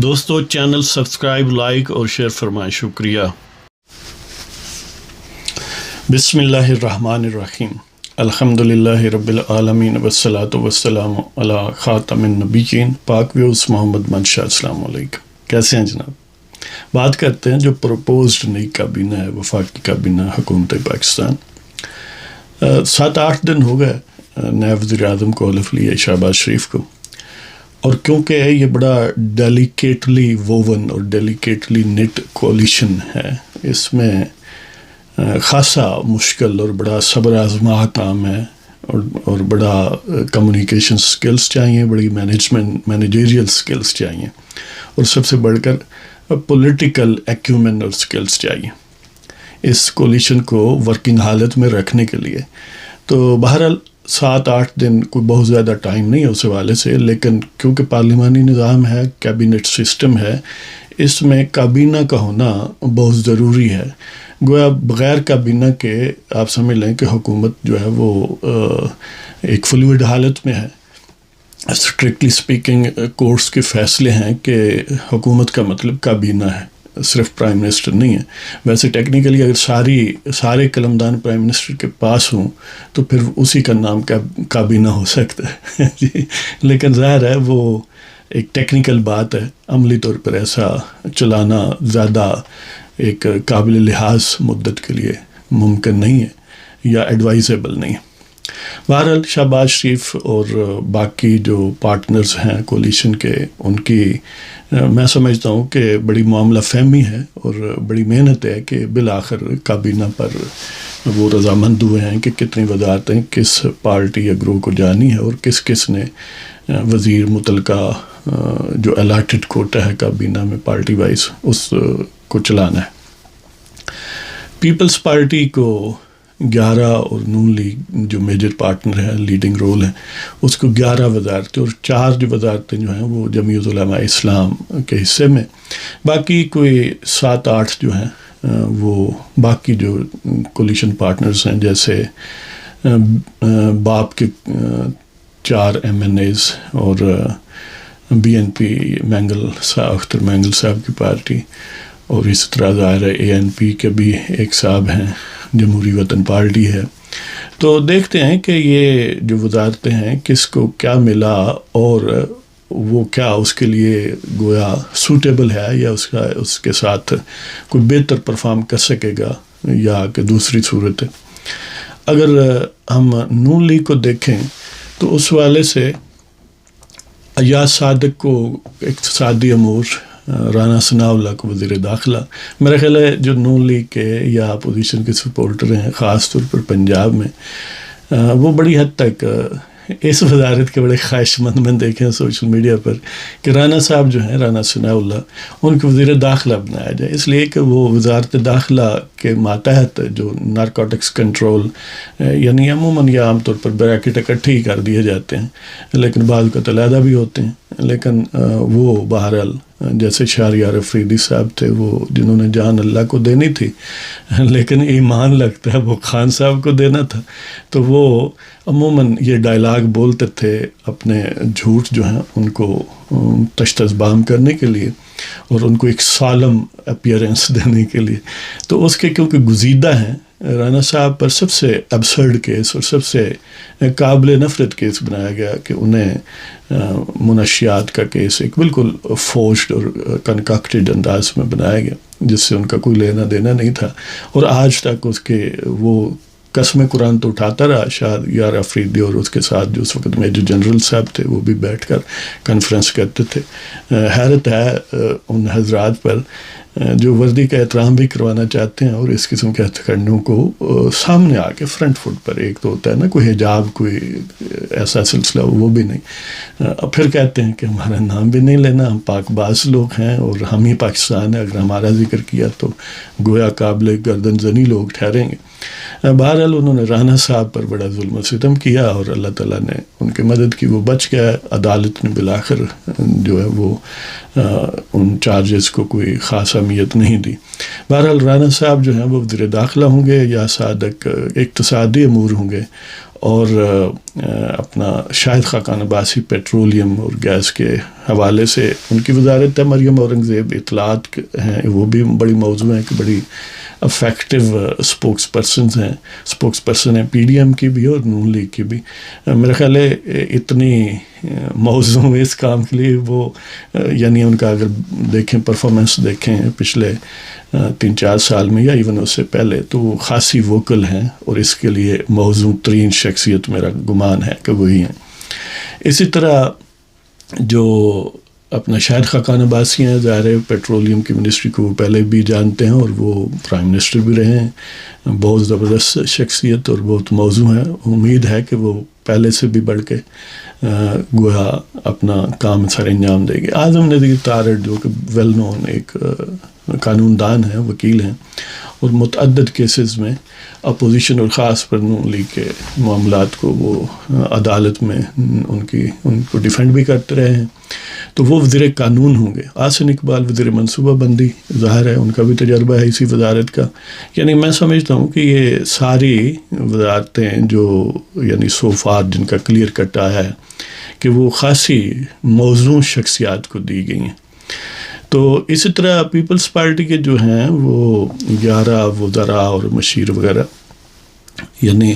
دوستو channel subscribe, like اور share فرمائیں، شکریہ۔ بسم اللہ الرحمن الرحیم، الحمدللہ رب العالمین والصلاة والسلام علی خاتم النبیین، پاک ویوز محمد منشا، السلام علیکم۔ کیسے ہیں جناب؟ بات کرتے ہیں جو پروپوزڈ نئی کابینہ ہے، وفاقی کابینہ حکومت پاکستان۔ 7-8 دن ہو گئے نئے وزیر اعظم کو حلف لیے شہباز شریف کو، اور کیونکہ یہ بڑا ڈیلیکیٹلی ووون اور ڈیلیکیٹلی نٹ کولیشن ہے، اس میں خاصا مشکل اور بڑا صبر آزما کام ہے، اور بڑا کمیونیکیشن سکلز چاہیے، بڑی مینیجریل سکلز چاہیے، اور سب سے بڑھ کر پولیٹیکل ایکیومن اور سکلز چاہیے اس کولیشن کو ورکنگ حالت میں رکھنے کے لیے۔ تو بہرحال 7-8 دن کوئی بہت زیادہ ٹائم نہیں ہے اس حوالے سے، لیکن کیونکہ پارلیمانی نظام ہے، کیبنٹ سسٹم ہے، اس میں کابینہ کا ہونا بہت ضروری ہے۔ گویا بغیر کابینہ کے آپ سمجھ لیں کہ حکومت جو ہے وہ ایک فلوئڈ حالت میں ہے۔ اسٹرکٹلی اسپیکنگ کورٹس کے فیصلے ہیں کہ حکومت کا مطلب کابینہ ہے، صرف پرائم منسٹر نہیں ہے۔ ویسے ٹیکنیکلی اگر سارے قلمدان پرائم منسٹر کے پاس ہوں تو پھر اسی کا نام کابینہ ہو سکتا ہے جی، لیکن ظاہر ہے وہ ایک ٹیکنیکل بات ہے، عملی طور پر ایسا چلانا زیادہ ایک قابل لحاظ مدت کے لیے ممکن نہیں ہے یا ایڈوائزیبل نہیں ہے۔ بہرحال شہباز شریف اور باقی جو پارٹنرز ہیں کولیشن کے، ان کی میں سمجھتا ہوں کہ بڑی معاملہ فہمی ہے اور بڑی محنت ہے کہ بالآخر کابینہ پر وہ رضامند ہوئے ہیں کہ کتنی وزارتیں کس پارٹی یا گروہ کو جانی ہے، اور کس کس نے وزیر متعلقہ جو الاٹڈ کوٹا ہے کابینہ میں پارٹی وائز اس کو چلانا ہے۔ پیپلز پارٹی کو 11 اور نون لیگ جو میجر پارٹنر ہے، لیڈنگ رول ہے، اس کو 11 وزارتیں، اور 4 جو وزارتیں جو ہیں وہ جمعیت علماء اسلام کے حصے میں، باقی کوئی 7-8 جو ہیں وہ باقی جو کولیشن پارٹنرز ہیں، جیسے باپ کے 4 MNAs اور BNP اختر مینگل صاحب کی پارٹی، اور اسی طرح ظاہر ہے ANP کے بھی ایک صاحب ہیں، جمہوری وطن پارٹی ہے۔ تو دیکھتے ہیں کہ یہ جو وزارتیں ہیں کس کو کیا ملا، اور وہ کیا اس کے لیے گویا سوٹیبل ہے، یا اس کے ساتھ کوئی بہتر پرفارم کر سکے گا، یا کہ دوسری صورت ہے۔ اگر ہم نون لیگ کو دیکھیں تو اس والے سے ایاز صادق کو اقتصادی امور، رانا ثناء اللہ کو وزیر داخلہ، میرا خیال ہے جو نون لیگ کے یا اپوزیشن کے سپورٹر ہیں خاص طور پر پنجاب میں، وہ بڑی حد تک اس وزارت کے بڑے خواہش مند میں دیکھیں سوشل میڈیا پر کہ رانا صاحب جو ہیں، رانا ثناء اللہ، ان کو وزیر داخلہ بنایا جائے، اس لیے کہ وہ وزارت داخلہ کے ماتحت جو نارکوٹکس کنٹرول، یعنی عموماً یا عام طور پر بریکٹ اکٹھے ہی کر دیے جاتے ہیں، لیکن بعض کا علیحدہ بھی ہوتے ہیں، لیکن وہ بہرحال جیسے شہریار افریدی صاحب تھے، وہ جنہوں نے جان اللہ کو دینی تھی لیکن ایمان لگتا ہے وہ خان صاحب کو دینا تھا، تو وہ عموماً یہ ڈائلاگ بولتے تھے اپنے جھوٹ جو ہیں ان کو تشتزبام کرنے کے لیے، اور ان کو ایک سالم اپیئرنس دینے کے لیے۔ تو اس کے کیونکہ گزیدہ ہیں، رانا صاحب پر سب سے ابسرڈ کیس اور سب سے قابل نفرت کیس بنایا گیا کہ انہیں منشیات کا کیس ایک بالکل فورجڈ اور کنکاکٹڈ انداز میں بنایا گیا، جس سے ان کا کوئی لینا دینا نہیں تھا، اور آج تک اس کے وہ قسم قرآن تو اٹھاتا رہا شہریار افریدی، اور اس کے ساتھ جو اس وقت میجر جنرل صاحب تھے وہ بھی بیٹھ کر کانفرنس کرتے تھے۔ حیرت ہے ان حضرات پر جو وردی کا احترام بھی کروانا چاہتے ہیں، اور اس قسم کے ہتھکنڈوں کو سامنے آ کے فرنٹ فٹ پر، ایک تو ہوتا ہے نا کوئی حجاب، کوئی ایسا سلسلہ، وہ بھی نہیں، پھر کہتے ہیں کہ ہمارا نام بھی نہیں لینا، ہم پاک باز لوگ ہیں اور ہم ہی پاکستان ہے، اگر ہمارا ذکر کیا تو گویا قابل گردن زنی لوگ ٹھہریں گے۔ بہرحال انہوں نے رانا صاحب پر بڑا ظلم و ستم کیا، اور اللہ تعالیٰ نے ان کی مدد کی، وہ بچ گیا۔ عدالت نے بالآخر جو ہے وہ ان چارجز کو کوئی خاص اہمیت نہیں دی۔ بہرحال رانا صاحب جو ہیں وہ وزیر داخلہ ہوں گے، یا صادق اقتصادی امور ہوں گے، اور اپنا شاہد خاقان عباسی پیٹرولیم اور گیس کے حوالے سے ان کی وزارت ہے. مریم اورنگزیب اطلاعات ہیں, وہ بھی بڑی موضوع ہیں کہ بڑی افیکٹو اسپوکس پرسن ہیں پی ڈی ایم کی بھی اور نون لیگ کی بھی. میرا خیال ہے اتنی موضوع اس کام کے لیے وہ یعنی ان کا اگر دیکھیں پرفارمنس دیکھیں پچھلے 3-4 سال میں یا ایون اس سے پہلے, تو وہ خاصی ووکل ہیں اور اس کے لیے موزوں ترین شخصیت میرا گمان ہے کہ وہی ہیں. اسی طرح جو اپنا شاہد خاقان عباسی ہیں, ظاہر ہے پیٹرولیم کی منسٹری کو وہ پہلے بھی جانتے ہیں اور وہ پرائم منسٹر بھی رہے ہیں, بہت زبردست شخصیت اور بہت موزوں ہے. امید ہے کہ وہ پہلے سے بھی بڑھ کے گویا اپنا کام سر انجام دے گی. اعظم نذیر تارڑ جو کہ ویل نون ایک قانون دان ہیں, وکیل ہیں, اور متعدد کیسز میں اپوزیشن اور خاص پر نون لیگ کے معاملات کو وہ عدالت میں ان کو ڈیفینڈ بھی کرتے رہے ہیں, تو وہ وزیر قانون ہوں گے. حسن اقبال وزیر منصوبہ بندی, ظاہر ہے ان کا بھی تجربہ ہے اسی وزارت کا. یعنی میں سمجھتا ہوں کہ یہ ساری وزارتیں جو یعنی سو فار جن کا کلیئر کٹ آیا ہے کہ وہ خاصی موزوں شخصیات کو دی گئی ہیں. تو اسی طرح پیپلز پارٹی کے جو ہیں وہ 11 وزراء اور مشیر وغیرہ, یعنی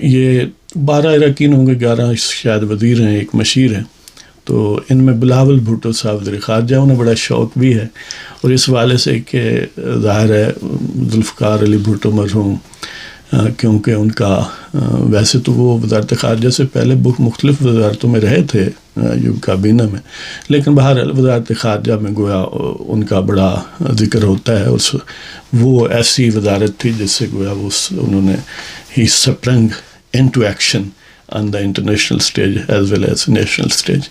یہ 12 اراکین ہوں گے, 11 شاید وزیر ہیں, ایک مشیر ہے. تو ان میں بلاول بھٹو صاحب وزیر خارجہ, انہیں بڑا شوق بھی ہے اور اس حوالے سے کہ ظاہر ہے ذوالفقار علی بھٹو مرحوم, کیونکہ ان کا ویسے تو وہ وزارت خارجہ سے پہلے مختلف وزارتوں میں رہے تھے کابینہ میں, لیکن بہرحال وزارت خارجہ میں گویا ان کا بڑا ذکر ہوتا ہے. وہ ایسی وزارت تھی جس سے گویا انہوں نے ہی spring into action on the international stage as well as national stage.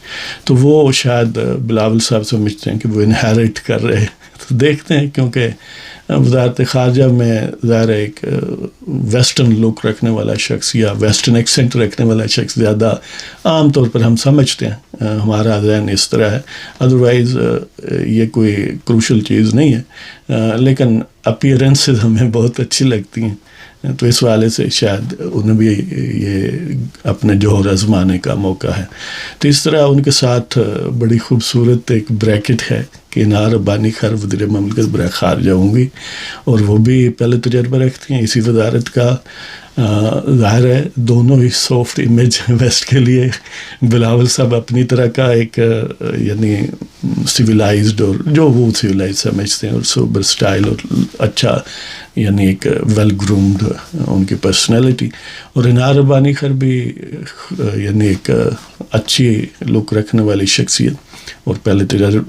تو وہ شاید بلاول صاحب سمجھتے ہیں کہ وہ انہیریٹ کر رہے. تو دیکھتے ہیں, کیونکہ وزارت خارجہ میں ظاہر ایک ویسٹرن لک رکھنے والا شخص یا ویسٹرن ایکسنٹ رکھنے والا شخص زیادہ عام طور پر ہم سمجھتے ہیں, ہمارا ذہن اس طرح ہے. ادروائز یہ کوئی کروشل چیز نہیں ہے, لیکن اپیرنسز ہمیں بہت اچھی لگتی ہیں, تو اس حوالے سے شاید انہیں بھی یہ اپنے جوہر آزمانے کا موقع ہے. تو اس طرح ان کے ساتھ بڑی خوبصورت ایک بریکٹ ہے کہ انار ربانی خیر وزیر مملکت برائے خارجہ ہوں گی, اور وہ بھی پہلے تجربہ رکھتی ہیں اسی وزارت کا. ظاہر ہے دونوں ہی سافٹ امیج ویسٹ کے لیے. بلاول صاحب اپنی طرح کا ایک یعنی سویلائزڈ اور جو وہ سویلائز سمجھتے ہیں اور سوبر سٹائل اور اچھا یعنی ایک ویل گرومڈ ان کی پرسنالٹی, اور انار ربانی خیر بھی یعنی ایک اچھی لک رکھنے والی شخصیت. اور پہلے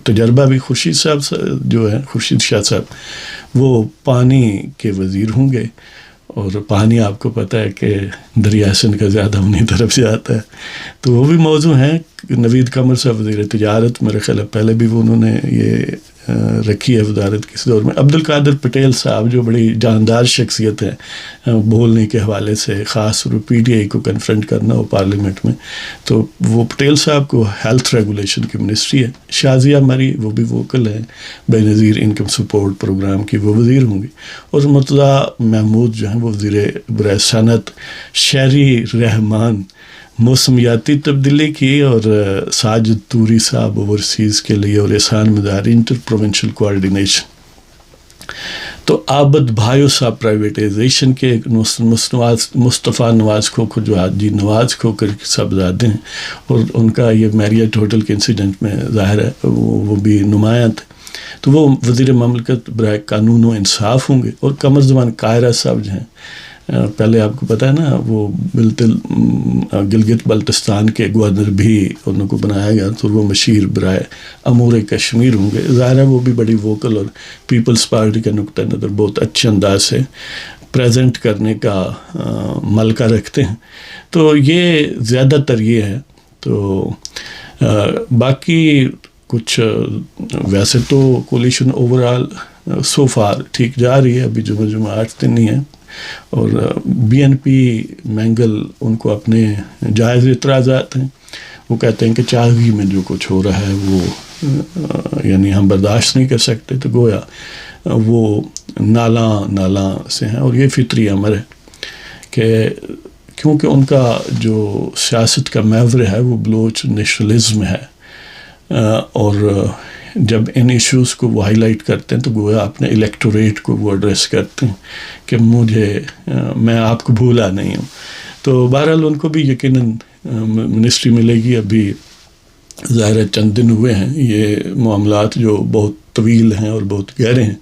تجربہ بھی خورشید صاحب جو ہے, خورشید شاہ صاحب, وہ پانی کے وزیر ہوں گے, اور پانی آپ کو پتہ ہے کہ دریا سندھ کا زیادہ انہی طرف سے آتا ہے. تو وہ بھی موضوع ہیں. نوید قمر صاحب وزیر تجارت, میرے خیال ہے پہلے بھی وہ انہوں نے یہ رکھی ہے وزارت کس دور میں. عبدالقادر پٹیل صاحب جو بڑی جاندار شخصیت ہے بولنے کے حوالے سے, خاص طور پی ٹی آئی کو کنفرنٹ کرنا ہو پارلیمنٹ میں, تو وہ پٹیل صاحب کو ہیلتھ ریگولیشن کی منسٹری ہے. شازیہ مری وہ بھی ووکل ہیں, بے نظیر انکم سپورٹ پروگرام کی وہ وزیر ہوں گی, اور مرتضیٰ محمود جو ہیں وہ وزیر برائے صنعت. شہری رحمان موسمیاتی تبدیلی کی, اور ساجد طوری صاحب اوورسیز کے لیے, اور احسان مداری انٹر پروونشل کوآرڈینیشن. تو عابد بھائیو صاحب پرائیویٹائزیشن کے مصطفیٰ نواز کھوکھر جو حاجی نواز کھوکھر صاحبزادے ہیں, اور ان کا یہ میریٹ ہوٹل کے انسیڈنٹ میں ظاہر ہے وہ بھی نمایاں تھے. تو وہ وزیر مملکت برائے قانون و انصاف ہوں گے. اور قمر زمان قاہرہ صاحب جو ہیں, پہلے آپ کو پتہ ہے نا وہ گلگت بلتستان کے گورنر بھی انہوں کو بنایا گیا, تو وہ مشیر برائے امور کشمیر ہوں گے. ظاہر ہے وہ بھی بڑی ووکل اور پیپلز پارٹی کا نقطہ نظر بہت اچھے انداز سے پریزنٹ کرنے کا ملکہ رکھتے ہیں. تو یہ زیادہ تر یہ ہے. تو باقی کچھ ویسے تو coalition over all so for ٹھیک جا رہی ہے. ابھی جمعہ 8 دن ہی ہیں, اور بی این پی مینگل ان کو اپنے جائز اعتراضات ہیں. وہ کہتے ہیں کہ چاہگی میں جو کچھ ہو رہا ہے وہ یعنی ہم برداشت نہیں کر سکتے. تو گویا وہ نالاں سے ہیں, اور یہ فطری امر ہے کہ کیونکہ ان کا جو سیاست کا محور ہے وہ بلوچ نیشنلزم ہے، اور جب ان ایشوز کو وہ ہائی لائٹ کرتے ہیں تو گویا اپنے الیکٹوریٹ کو وہ ایڈریس کرتے ہیں کہ میں آپ کو بھولا نہیں ہوں. تو بہرحال ان کو بھی یقیناً منسٹری ملے گی. ابھی ظاہر ہے چند دن ہوئے ہیں، یہ معاملات جو بہت طویل ہیں اور بہت گہرے ہیں،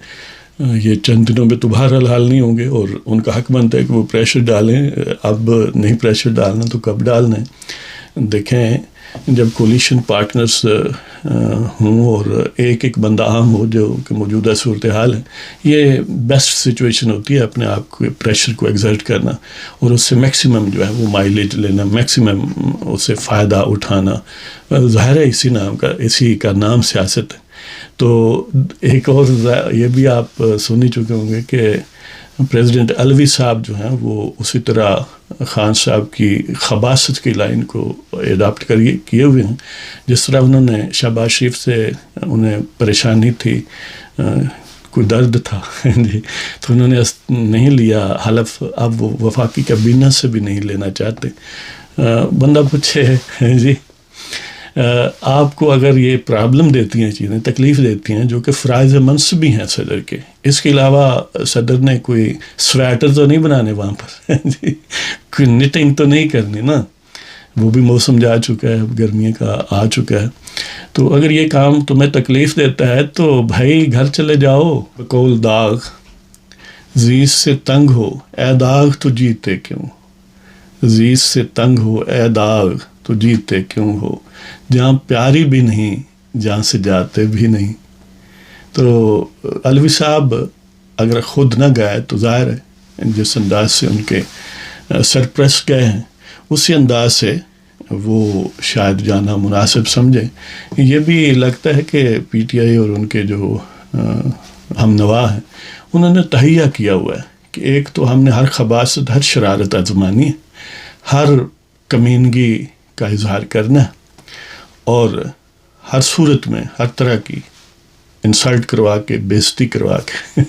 یہ چند دنوں میں تو بہرحال حل نہیں ہوں گے، اور ان کا حق بنتا ہے کہ وہ پریشر ڈالیں. اب نہیں پریشر ڈالنا تو کب ڈالنا ہے؟ دیکھیں، جب کولیشن پارٹنرز ہوں اور ایک بندہ عام ہو جو کہ موجودہ صورتحال ہے، یہ بیسٹ سچویشن ہوتی ہے اپنے آپ کو پریشر کو ایگزرٹ کرنا اور اس سے میکسیمم جو ہے وہ مائلیج لینا، میکسیمم اس سے فائدہ اٹھانا. ظاہر ہے اسی کا نام سیاست ہے. تو ایک اور یہ بھی آپ سن ہی چکے ہوں گے کہ پریزیڈنٹ علوی صاحب جو ہیں وہ اسی طرح خان صاحب کی خباثت کی لائن کو اڈاپٹ کیے ہوئے ہیں. جس طرح انہوں نے شہباز شریف سے انہیں پریشانی تھی، کوئی درد تھا جی، تو انہوں نے نہیں لیا حلف، اب وہ وفاقی کابینہ سے بھی نہیں لینا چاہتے. بندہ پوچھے جی آپ کو اگر یہ پرابلم دیتی ہیں چیزیں، تکلیف دیتی ہیں جو کہ فرائض منصبی ہیں صدر کے، اس کے علاوہ صدر نے کوئی سویٹر تو نہیں بنانے وہاں پر جی، کوئی نٹنگ تو نہیں کرنی نا، وہ بھی موسم جا چکا ہے، گرمیوں کا آ چکا ہے. تو اگر یہ کام تمہیں تکلیف دیتا ہے تو بھائی گھر چلے جاؤ. بقول داغ زیز سے تنگ ہو اے داغ تو جیتے کیوں، زیز سے تنگ ہو اے داغ تو جیتے کیوں ہو، جہاں پیاری بھی نہیں جہاں سے جاتے بھی نہیں. تو علوی صاحب اگر خود نہ گئے تو ظاہر ہے جس انداز سے ان کے سرپرست گئے ہیں اسی انداز سے وہ شاید جانا مناسب سمجھیں. یہ بھی لگتا ہے کہ پی ٹی آئی اور ان کے جو ہم نوا ہیں انہوں نے تہیہ کیا ہوا ہے کہ ایک تو ہم نے ہر خباثت، ہر شرارت آزمانی ہے، ہر کمینگی کا اظہار کرنا ہے، اور ہر صورت میں ہر طرح کی انسلٹ کروا کے، بےزتی کروا کے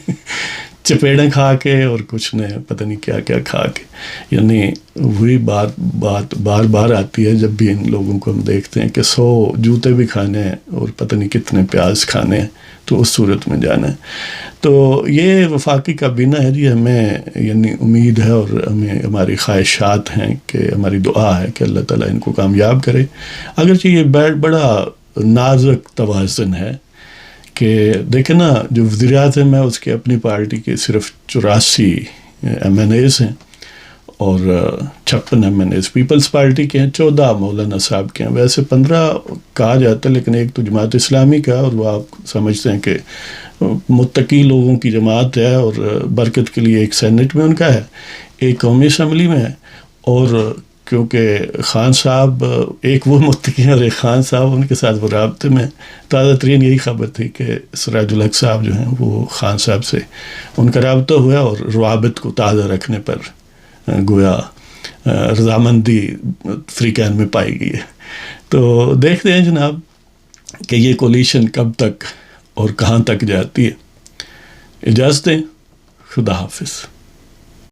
چپیڑیں کھا کے اور کچھ نے پتہ نہیں کیا کیا کھا کے، یعنی وہی بات بار بار آتی ہے جب بھی ان لوگوں کو ہم دیکھتے ہیں کہ 100 جوتے بھی کھانے ہیں اور پتہ نہیں کتنے پیاز کھانے ہیں، تو اس صورت میں جانا ہے. تو یہ وفاقی کابینہ ہے جی، ہمیں یعنی امید ہے اور ہمیں ہماری خواہشات ہیں کہ ہماری دعا ہے کہ اللہ تعالیٰ ان کو کامیاب کرے. اگرچہ یہ بڑا نازک توازن ہے کہ دیکھیں نا، جو وزیر اعظم ہے اس کے اپنی پارٹی کے صرف 84 ایم این ایز ہیں اور 56 M N As Peoples Party کے ہیں، 14 مولانا صاحب کے ہیں. ویسے 15 کہا جاتا ہے لیکن ایک تو جماعت اسلامی کا، اور وہ آپ سمجھتے ہیں کہ متقی لوگوں کی جماعت ہے اور برکت کے لیے ایک سینٹ میں ان کا ہے، ایک قومی اسمبلی میں ہے. اور کیونکہ خان صاحب ایک وہ متقی ہیں اور ایک خان صاحب ان کے ساتھ وہ رابطے میں، تازہ ترین یہی خبر تھی کہ سراج الحق صاحب جو ہیں وہ خان صاحب سے ان کا رابطہ ہوا اور روابط کو تازہ رکھنے پر گویا رضامندی فریقین میں پائی گئی ہے. تو دیکھتے ہیں جناب کہ یہ کولیشن کب تک اور کہاں تک جاتی ہے. اجازت دیں، خدا حافظ.